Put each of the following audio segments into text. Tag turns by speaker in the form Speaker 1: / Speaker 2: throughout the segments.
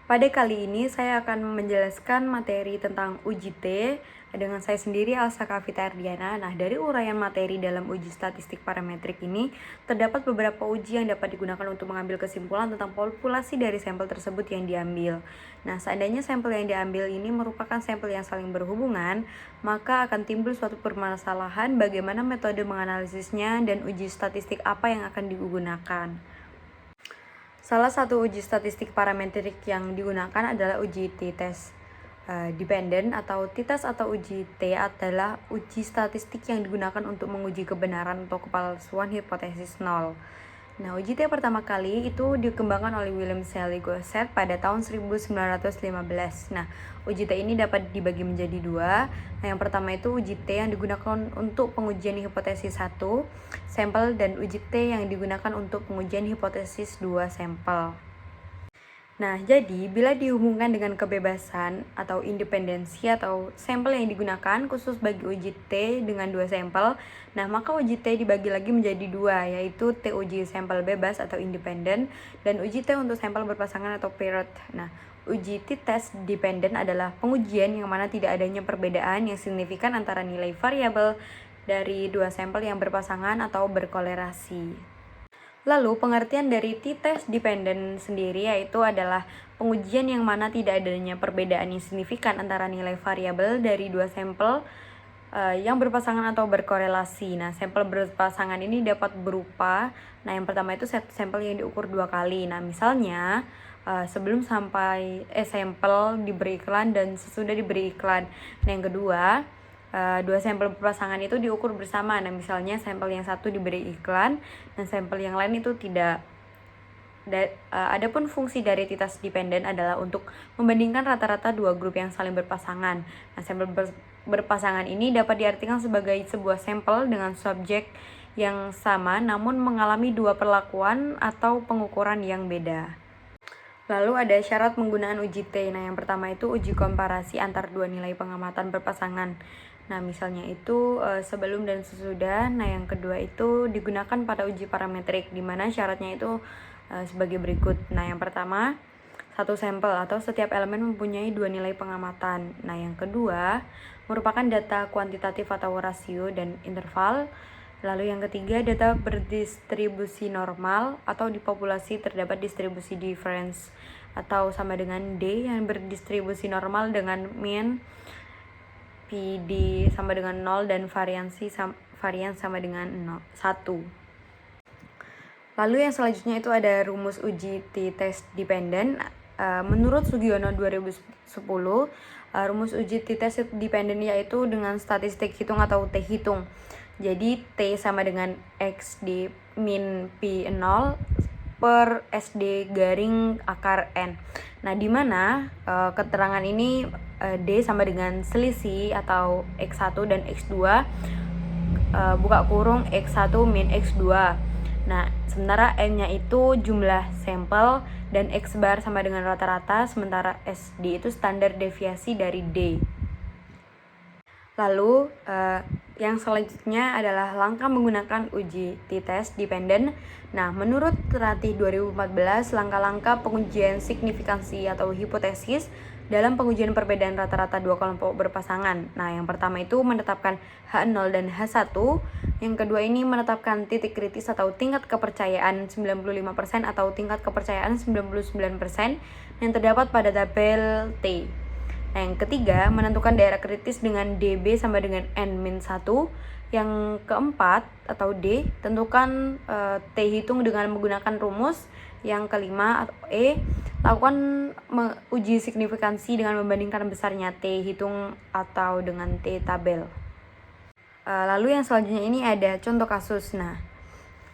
Speaker 1: Pada kali ini saya akan menjelaskan materi tentang uji T dengan saya sendiri Elsa Kavita Ardiana. Nah, dari uraian materi dalam uji statistik parametrik ini, terdapat beberapa uji yang dapat digunakan untuk mengambil kesimpulan tentang populasi dari sampel tersebut yang diambil. Nah, seandainya sampel yang diambil ini merupakan sampel yang saling berhubungan, maka akan timbul suatu permasalahan bagaimana metode menganalisisnya dan uji statistik apa yang akan digunakan. Salah satu uji statistik parametrik yang digunakan adalah uji t-test dependent atau t-test atau uji T adalah uji statistik yang digunakan untuk menguji kebenaran atau kepalsuan hipotesis nol. Nah, uji T pertama kali itu dikembangkan oleh William Sally Gosset pada tahun 1915. Nah, uji T ini dapat dibagi menjadi dua. Nah, yang pertama itu uji T yang digunakan untuk pengujian hipotesis 1 sampel dan uji T yang digunakan untuk pengujian hipotesis 2 sampel. Nah, jadi bila dihubungkan dengan kebebasan atau independensi atau sampel yang digunakan khusus bagi uji T dengan dua sampel, nah maka uji T dibagi lagi menjadi dua, yaitu T uji sampel bebas atau independen dan uji T untuk sampel berpasangan atau paired. Nah, uji t-test dependent adalah pengujian yang mana tidak adanya perbedaan yang signifikan antara nilai variabel dari dua sampel yang berpasangan atau berkolerasi. Lalu, pengertian dari t-test dependent sendiri yaitu adalah pengujian yang mana tidak adanya perbedaan yang signifikan antara nilai variabel dari dua sampel yang berpasangan atau berkorelasi. Nah, sampel berpasangan ini dapat berupa, yang pertama itu sampel yang diukur dua kali. Nah, misalnya sebelum sampai sampel diberi iklan dan sesudah diberi iklan. Nah, yang kedua, dua sampel berpasangan itu diukur bersama. Nah, misalnya sampel yang satu diberi iklan dan sampel yang lain itu tidak. Adapun fungsi dari t-test dependent adalah untuk membandingkan rata-rata dua grup yang saling berpasangan. Nah, sampel berpasangan ini dapat diartikan sebagai sebuah sampel dengan subjek yang sama namun mengalami dua perlakuan atau pengukuran yang beda. Lalu ada syarat penggunaan uji T. Nah, yang pertama itu uji komparasi antar dua nilai pengamatan berpasangan. Nah, misalnya itu sebelum dan sesudah. Nah, yang kedua itu digunakan pada uji parametrik, di mana syaratnya itu sebagai berikut. Nah, yang pertama, satu sampel atau setiap elemen mempunyai dua nilai pengamatan. Nah, yang kedua merupakan data kuantitatif atau rasio dan interval. Lalu yang ketiga, data berdistribusi normal atau di populasi terdapat distribusi difference atau sama dengan D yang berdistribusi normal dengan mean PD sama dengan 0 dan varian sama dengan 1. Lalu yang selanjutnya itu ada rumus uji t-test dependent. Menurut Sugiono 2010, rumus uji t-test dependent yaitu dengan statistik hitung atau T hitung. Jadi T sama dengan X di min P0 per SD garing akar N. Nah, di mana keterangan ini D sama dengan selisih atau X1 dan X2 buka kurung X1 min X2. Nah, sementara N-nya itu jumlah sampel dan X bar sama dengan rata-rata, sementara SD itu standar deviasi dari D. Lalu, yang selanjutnya adalah langkah menggunakan uji t-test dependent. Nah, menurut Ratih 2014, langkah-langkah pengujian signifikansi atau hipotesis dalam pengujian perbedaan rata-rata dua kelompok berpasangan. Nah, yang pertama itu menetapkan H0 dan H1. Yang kedua ini menetapkan titik kritis atau tingkat kepercayaan 95% atau tingkat kepercayaan 99% yang terdapat pada tabel T. Nah, yang ketiga, menentukan daerah kritis dengan DB sama dengan N-1. Yang keempat, atau D, tentukan T hitung dengan menggunakan rumus. Yang kelima, atau E, lakukan uji signifikansi dengan membandingkan besarnya T hitung atau dengan T tabel. Lalu yang selanjutnya ini ada contoh kasus. Nah,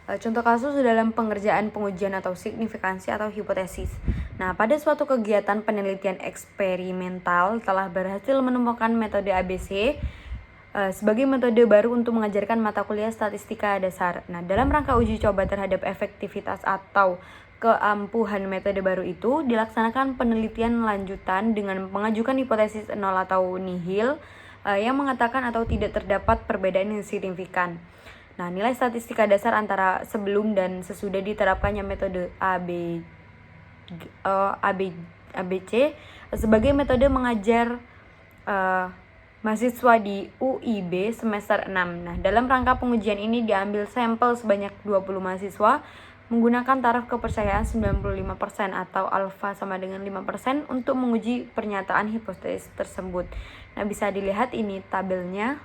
Speaker 1: contoh kasus dalam pengerjaan pengujian atau signifikansi atau hipotesis. Nah, pada suatu kegiatan penelitian eksperimental telah berhasil menemukan metode ABC sebagai metode baru untuk mengajarkan mata kuliah statistika dasar. Nah, dalam rangka uji coba terhadap efektivitas atau keampuhan metode baru itu, dilaksanakan penelitian lanjutan dengan mengajukan hipotesis nol atau nihil yang mengatakan atau tidak terdapat perbedaan yang signifikan. Nah, nilai statistika dasar antara sebelum dan sesudah diterapkannya metode ABC sebagai metode mengajar mahasiswa di UIB semester 6. Nah, dalam rangka pengujian ini diambil sampel sebanyak 20 mahasiswa menggunakan taraf kepercayaan 95% atau alfa sama dengan 5% untuk menguji pernyataan hipotesis tersebut. Nah, bisa dilihat ini tabelnya.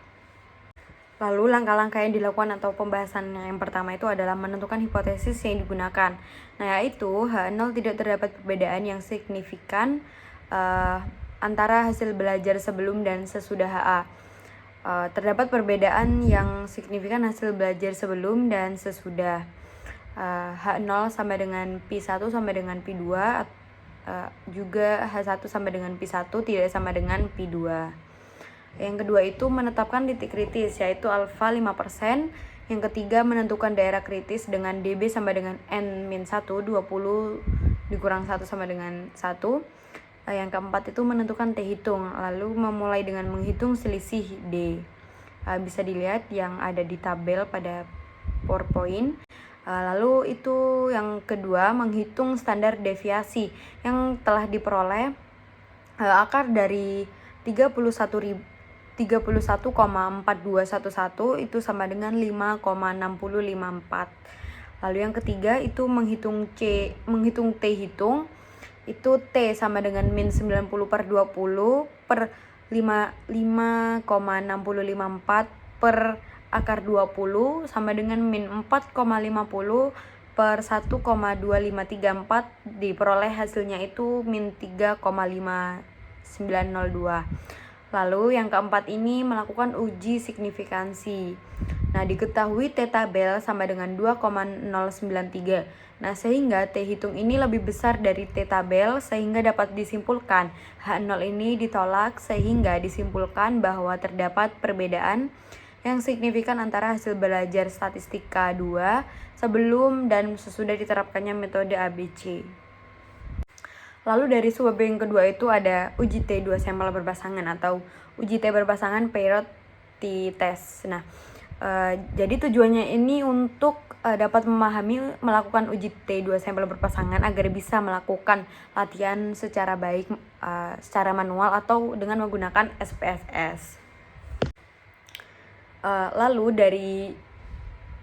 Speaker 1: Lalu langkah-langkah yang dilakukan atau pembahasan yang pertama itu adalah menentukan hipotesis yang digunakan. Nah, yaitu H0 tidak terdapat perbedaan yang signifikan antara hasil belajar sebelum dan sesudah HA. Terdapat perbedaan yang signifikan hasil belajar sebelum dan sesudah. H0 sama dengan P1 sama dengan P2, juga H1 sama dengan P1 tidak sama dengan P2. Yang kedua itu menetapkan titik kritis, yaitu alfa 5%. Yang ketiga menentukan daerah kritis dengan dB sama dengan N-1, 20 dikurang 1 sama dengan 1. Yang keempat itu menentukan T hitung, lalu memulai dengan menghitung selisih D. Bisa dilihat yang ada di tabel pada PowerPoint. Lalu itu yang kedua menghitung standar deviasi yang telah diperoleh. Akar dari 31,4211 itu sama dengan 5,6054. Lalu yang ketiga itu menghitung T hitung, itu T sama dengan min 90 per 20 per 5,6054 per akar 20 sama dengan min 4,50 per 1,2534, diperoleh hasilnya itu min 3,5902. Lalu yang keempat ini melakukan uji signifikansi. Nah, diketahui T tabel sama dengan 2,093. Nah, sehingga T hitung ini lebih besar dari T tabel, sehingga dapat disimpulkan H0 ini ditolak, sehingga disimpulkan bahwa terdapat perbedaan yang signifikan antara hasil belajar statistika 2 sebelum dan sesudah diterapkannya metode ABC. Lalu dari subbab yang kedua itu ada uji T2 sampel berpasangan atau uji T berpasangan paired t-test. Nah, jadi tujuannya ini untuk dapat memahami melakukan uji T2 sampel berpasangan agar bisa melakukan latihan secara baik secara manual atau dengan menggunakan SPSS. Lalu dari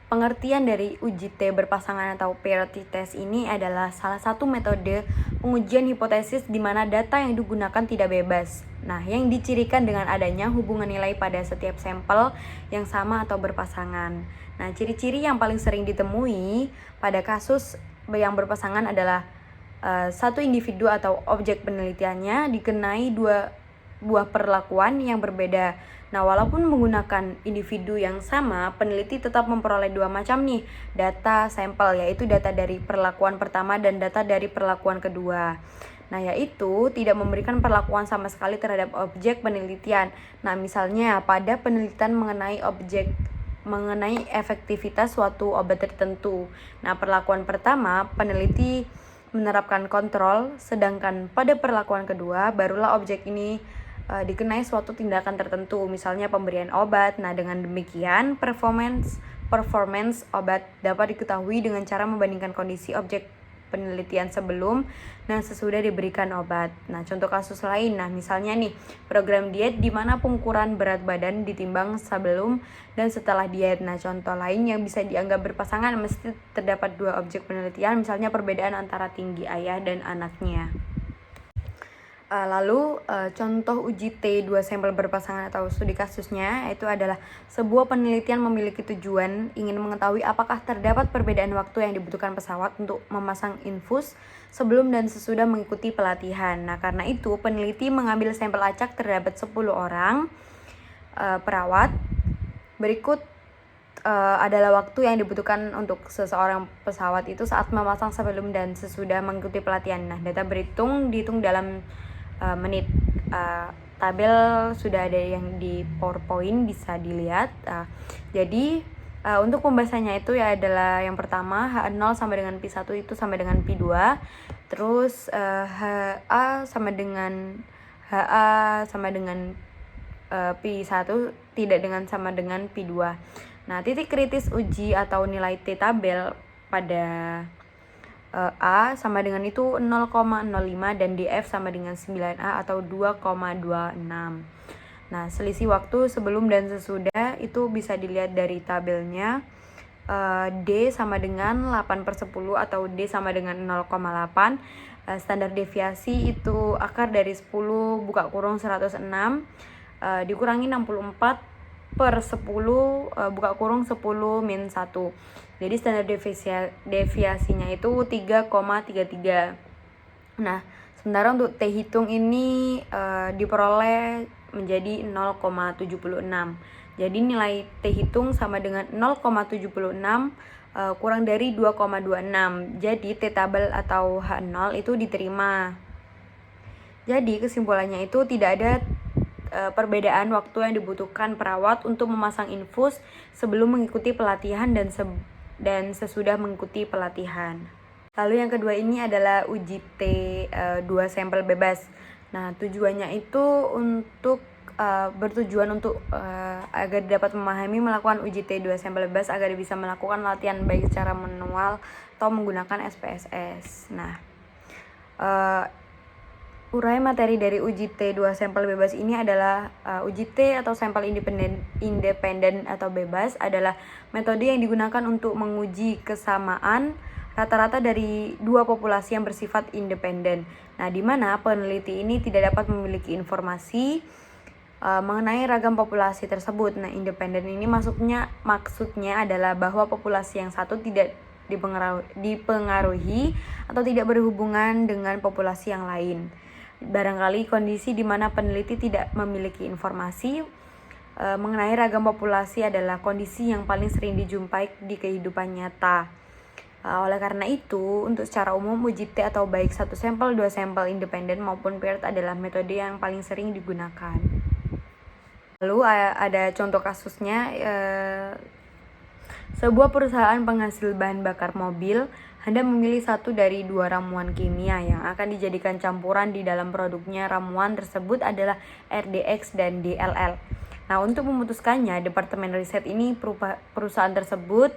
Speaker 1: pengertian dari uji T berpasangan atau paired t-test ini adalah salah satu metode pengujian hipotesis di mana data yang digunakan tidak bebas. Nah, yang dicirikan dengan adanya hubungan nilai pada setiap sampel yang sama atau berpasangan. Nah, ciri-ciri yang paling sering ditemui pada kasus yang berpasangan adalah satu individu atau objek penelitiannya dikenai dua buah perlakuan yang berbeda. Nah, walaupun menggunakan individu yang sama, peneliti tetap memperoleh dua macam nih data sampel, yaitu data dari perlakuan pertama dan data dari perlakuan kedua. Nah, yaitu tidak memberikan perlakuan sama sekali terhadap objek penelitian. Nah, misalnya pada penelitian mengenai efektivitas suatu obat tertentu. Nah, perlakuan pertama peneliti menerapkan kontrol, sedangkan pada perlakuan kedua barulah objek ini dikenai suatu tindakan tertentu, misalnya pemberian obat. Nah, dengan demikian performance obat dapat diketahui dengan cara membandingkan kondisi objek penelitian sebelum dan sesudah diberikan obat. Nah, contoh kasus lain, nah misalnya nih program diet di mana pengukuran berat badan ditimbang sebelum dan setelah diet. Nah, contoh lain yang bisa dianggap berpasangan mesti terdapat dua objek penelitian, misalnya perbedaan antara tinggi ayah dan anaknya. Lalu contoh uji T2 sampel berpasangan atau studi kasusnya itu adalah sebuah penelitian memiliki tujuan ingin mengetahui apakah terdapat perbedaan waktu yang dibutuhkan pesawat untuk memasang infus sebelum dan sesudah mengikuti pelatihan. Nah, karena itu peneliti mengambil sampel acak terdapat 10 orang perawat. Berikut adalah waktu yang dibutuhkan untuk seseorang pesawat itu saat memasang sebelum dan sesudah mengikuti pelatihan. Nah, data dihitung dalam menit. Tabel sudah ada yang di PowerPoint, bisa dilihat. Jadi untuk pembahasannya itu ya adalah yang pertama H0 sama dengan P1 itu sama dengan P2. Terus HA sama dengan P1 tidak dengan sama dengan P2. Nah, titik kritis uji atau nilai T tabel pada A sama dengan itu 0,05 dan DF sama dengan 9A atau 2,26. Nah, selisih waktu sebelum dan sesudah itu bisa dilihat dari tabelnya. D sama dengan 8/10 atau D sama dengan 0,8. Standar deviasi itu akar dari 10 buka kurung 106 dikurangi 64/10 buka kurung 10 min 1. Jadi standar deviasinya itu 3,33. Nah, sementara untuk T hitung ini diperoleh menjadi 0,76. Jadi nilai T hitung sama dengan 0,76 kurang dari 2,26. Jadi T tabel atau H0 itu diterima. Jadi kesimpulannya itu tidak ada perbedaan waktu yang dibutuhkan perawat untuk memasang infus sebelum mengikuti pelatihan dan sesudah mengikuti pelatihan. Lalu yang kedua ini adalah uji T 2 sampel bebas. Nah, tujuannya itu bertujuan untuk agar dapat memahami melakukan uji T 2 sampel bebas agar bisa melakukan latihan baik secara manual atau menggunakan SPSS. Nah, uraian materi dari uji T 2 sampel bebas ini adalah uji T atau sampel independen atau bebas adalah metode yang digunakan untuk menguji kesamaan rata-rata dari dua populasi yang bersifat independen. Nah, di mana peneliti ini tidak dapat memiliki informasi mengenai ragam populasi tersebut. Nah, independen ini maksudnya adalah bahwa populasi yang satu tidak dipengaruhi atau tidak berhubungan dengan populasi yang lain. Barangkali kondisi di mana peneliti tidak memiliki informasi mengenai ragam populasi adalah kondisi yang paling sering dijumpai di kehidupan nyata. Oleh karena itu, untuk secara umum uji T atau baik satu sampel, dua sampel independen maupun paired adalah metode yang paling sering digunakan. Lalu ada contoh kasusnya, sebuah perusahaan penghasil bahan bakar mobil hendak memilih satu dari dua ramuan kimia yang akan dijadikan campuran di dalam produknya. Ramuan tersebut adalah RDX dan DLL. Nah, untuk memutuskannya, Departemen Riset ini perusahaan tersebut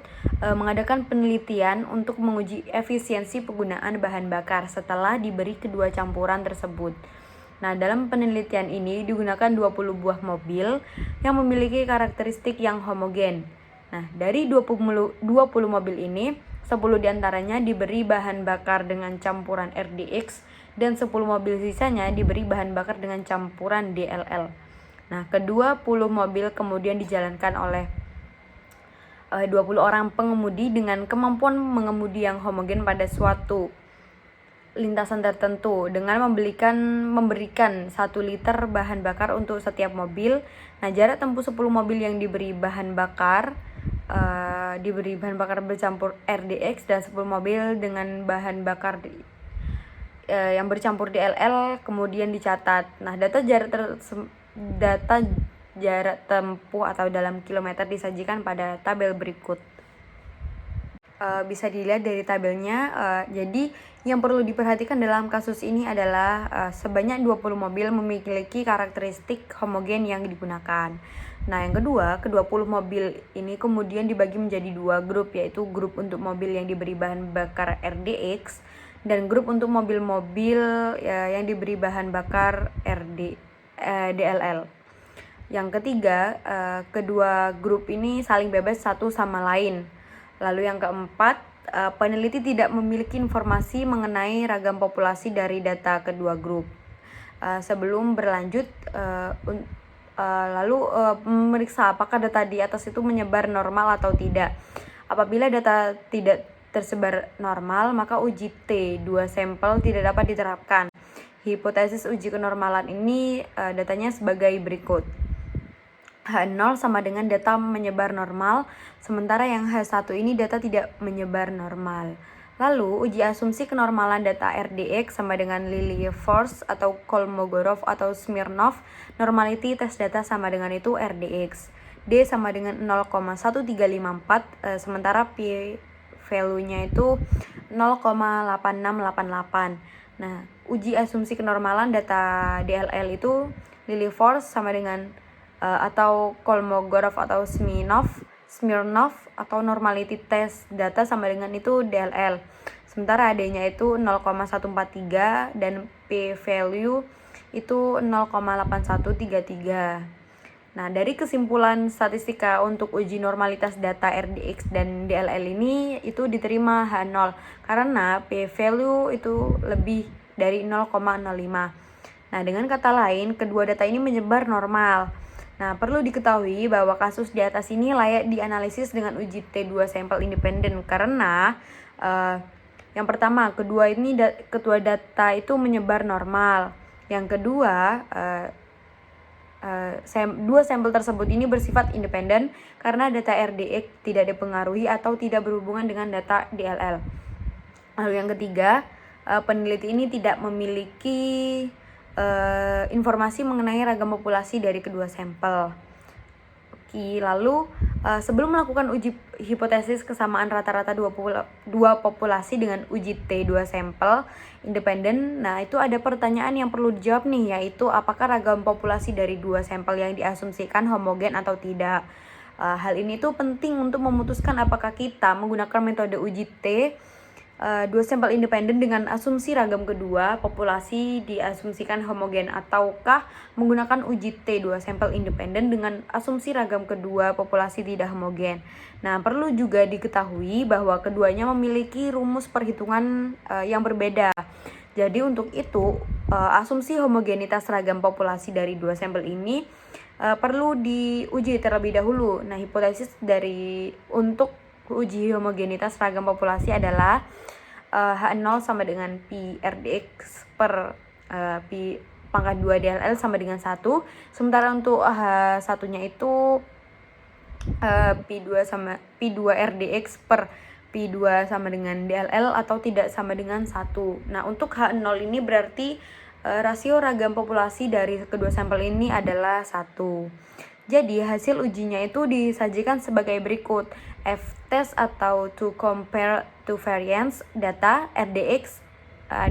Speaker 1: mengadakan penelitian untuk menguji efisiensi penggunaan bahan bakar setelah diberi kedua campuran tersebut. Nah, dalam penelitian ini digunakan 20 buah mobil yang memiliki karakteristik yang homogen. Nah, dari 20 mobil ini, 10 diantaranya diberi bahan bakar dengan campuran RDX dan 10 mobil sisanya diberi bahan bakar dengan campuran DLL. Nah, kedua 10 mobil kemudian dijalankan oleh 20 orang pengemudi dengan kemampuan mengemudi yang homogen pada suatu lintasan tertentu dengan memberikan 1 liter bahan bakar untuk setiap mobil. Nah, jarak tempuh 10 mobil yang diberi bahan bakar bercampur RDX dan 10 mobil dengan bahan bakar yang bercampur DLL kemudian dicatat. Nah, data jarak tempuh atau dalam kilometer disajikan pada tabel berikut. Bisa dilihat dari tabelnya. Jadi yang perlu diperhatikan dalam kasus ini adalah sebanyak 20 mobil memiliki karakteristik homogen yang digunakan. Nah, yang kedua, ke-20 mobil ini kemudian dibagi menjadi 2 grup, yaitu grup untuk mobil yang diberi bahan bakar RDX dan grup untuk mobil-mobil yang diberi bahan bakar DLL. Yang ketiga, kedua grup ini saling bebas satu sama lain. Lalu yang keempat, peneliti tidak memiliki informasi mengenai ragam populasi dari data kedua grup. Sebelum berlanjut, lalu memeriksa apakah data di atas itu menyebar normal atau tidak. Apabila data tidak tersebar normal, maka uji T 2 sampel tidak dapat diterapkan. Hipotesis uji kenormalan ini datanya sebagai berikut. H0 sama dengan data menyebar normal, sementara yang H1 ini data tidak menyebar normal. Lalu, uji asumsi kenormalan data RDX sama dengan Lilliefors atau Kolmogorov atau Smirnov. Normality test data sama dengan itu RDX. D sama dengan 0,1354, sementara P value-nya itu 0,8688. Nah, uji asumsi kenormalan data DLL itu Lilliefors sama dengan atau Kolmogorov atau Smirnov Smirnov atau normality test data sama dengan itu DLL. Sementara D-nya itu 0,143 dan p-value itu 0,8133. Nah, dari kesimpulan statistika untuk uji normalitas data RDX dan DLL ini itu diterima H0 karena p-value itu lebih dari 0,05. Nah, dengan kata lain, kedua data ini menyebar normal. Nah, perlu diketahui bahwa kasus di atas ini layak dianalisis dengan uji T2 sampel independen karena yang pertama, kedua data itu menyebar normal. Yang kedua, dua sampel tersebut ini bersifat independen karena data RDX tidak dipengaruhi atau tidak berhubungan dengan data DLL. Lalu yang ketiga, peneliti ini tidak memiliki informasi mengenai ragam populasi dari kedua sampel. Oke, lalu sebelum melakukan uji hipotesis kesamaan rata-rata dua populasi dengan uji T2 sampel independen, nah itu ada pertanyaan yang perlu dijawab nih, yaitu apakah ragam populasi dari dua sampel yang diasumsikan homogen atau tidak. Hal ini tuh penting untuk memutuskan apakah kita menggunakan metode uji dua sampel independen dengan asumsi ragam kedua populasi diasumsikan homogen, ataukah menggunakan uji T2 sampel independen dengan asumsi ragam kedua populasi tidak homogen. Nah, perlu juga diketahui bahwa keduanya memiliki rumus perhitungan yang berbeda. Jadi untuk itu, asumsi homogenitas ragam populasi dari dua sampel ini perlu diuji terlebih dahulu. Nah, hipotesis untuk uji homogenitas ragam populasi adalah H0 sama dengan P RDX per P pangkat 2 DLL sama dengan 1. Sementara untuk H1-nya itu P2 RDX per P2 sama dengan DLL atau tidak sama dengan 1. Nah, untuk H0 ini berarti rasio ragam populasi dari kedua sampel ini adalah 1. Jadi hasil ujinya itu disajikan sebagai berikut. F-test atau to compare two variance data RDX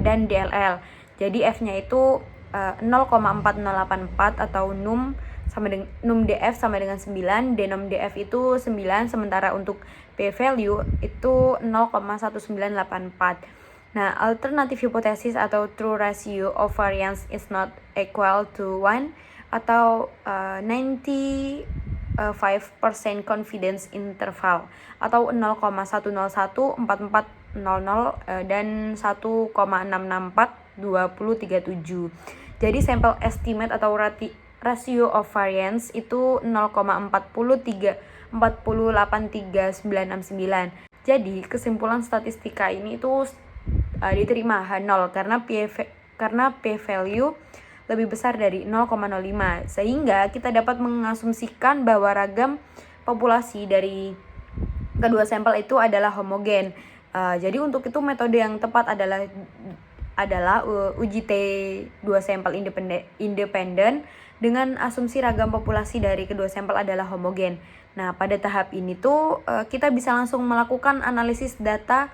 Speaker 1: dan DLL. Jadi F-nya itu 0,4084 atau num DF sama dengan 9, denom DF itu 9, sementara untuk p-value itu 0,1984. Nah, alternatif hipotesis atau true ratio of variance is not equal to 1 atau 95% confidence interval atau 0,1014400 dan 1,6642037. Jadi sampel estimate atau ratio of variance itu 0,4836969. Jadi kesimpulan statistika ini itu diterima H0 karena p-value lebih besar dari 0,05, sehingga kita dapat mengasumsikan bahwa ragam populasi dari kedua sampel itu adalah homogen. Jadi untuk itu metode yang tepat adalah uji T2 sampel independen dengan asumsi ragam populasi dari kedua sampel adalah homogen. Nah, pada tahap ini tuh kita bisa langsung melakukan analisis data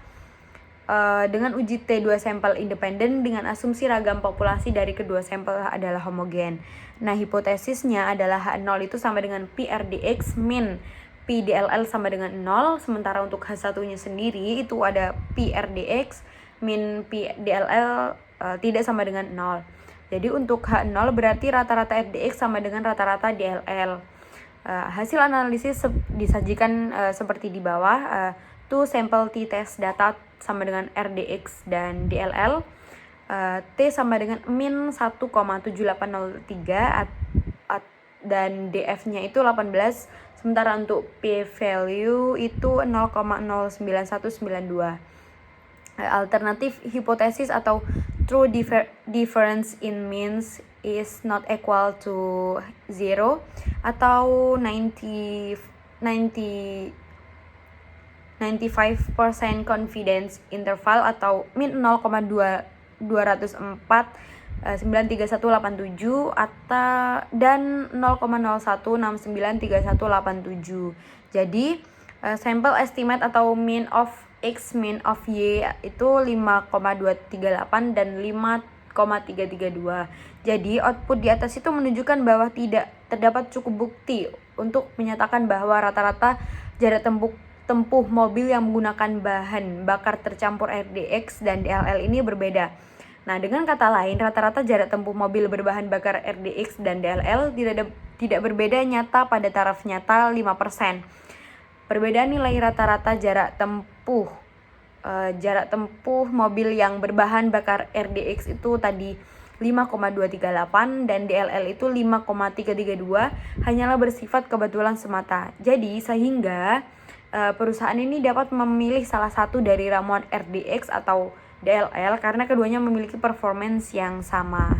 Speaker 1: dengan uji T2 sampel independen dengan asumsi ragam populasi dari kedua sampel adalah homogen. Nah, hipotesisnya adalah H0 itu sama dengan PRDX min PDLL sama dengan 0, sementara untuk H1-nya sendiri itu ada PRDX min PDLL tidak sama dengan 0. Jadi untuk H0 berarti rata-rata RDX sama dengan rata-rata DLL. Hasil analisis disajikan seperti di bawah. Two sample t-test data sama dengan RDX dan DLL. T sama dengan min 1,7803 dan DF-nya itu 18, sementara untuk p-value itu 0,09192. Alternatif hipotesis atau true difference in means is not equal to 0 atau 95% confidence interval atau min 0,204 93187 atau dan 0,01693187. Jadi sampel estimate atau mean of X min of Y itu 5,238 dan 5,332. Jadi output di atas itu menunjukkan bahwa tidak terdapat cukup bukti untuk menyatakan bahwa rata-rata jarak tempuh mobil yang menggunakan bahan bakar tercampur RDX dan DLL ini berbeda. Nah, dengan kata lain, rata-rata jarak tempuh mobil berbahan bakar RDX dan DLL tidak berbeda nyata pada taraf nyata 5%. Perbedaan nilai rata-rata jarak tempuh mobil yang berbahan bakar RDX itu tadi 5,238 dan DLL itu 5,332 hanyalah bersifat kebetulan semata. Jadi sehingga perusahaan ini dapat memilih salah satu dari ramuan RDX atau DLL karena keduanya memiliki performance yang sama.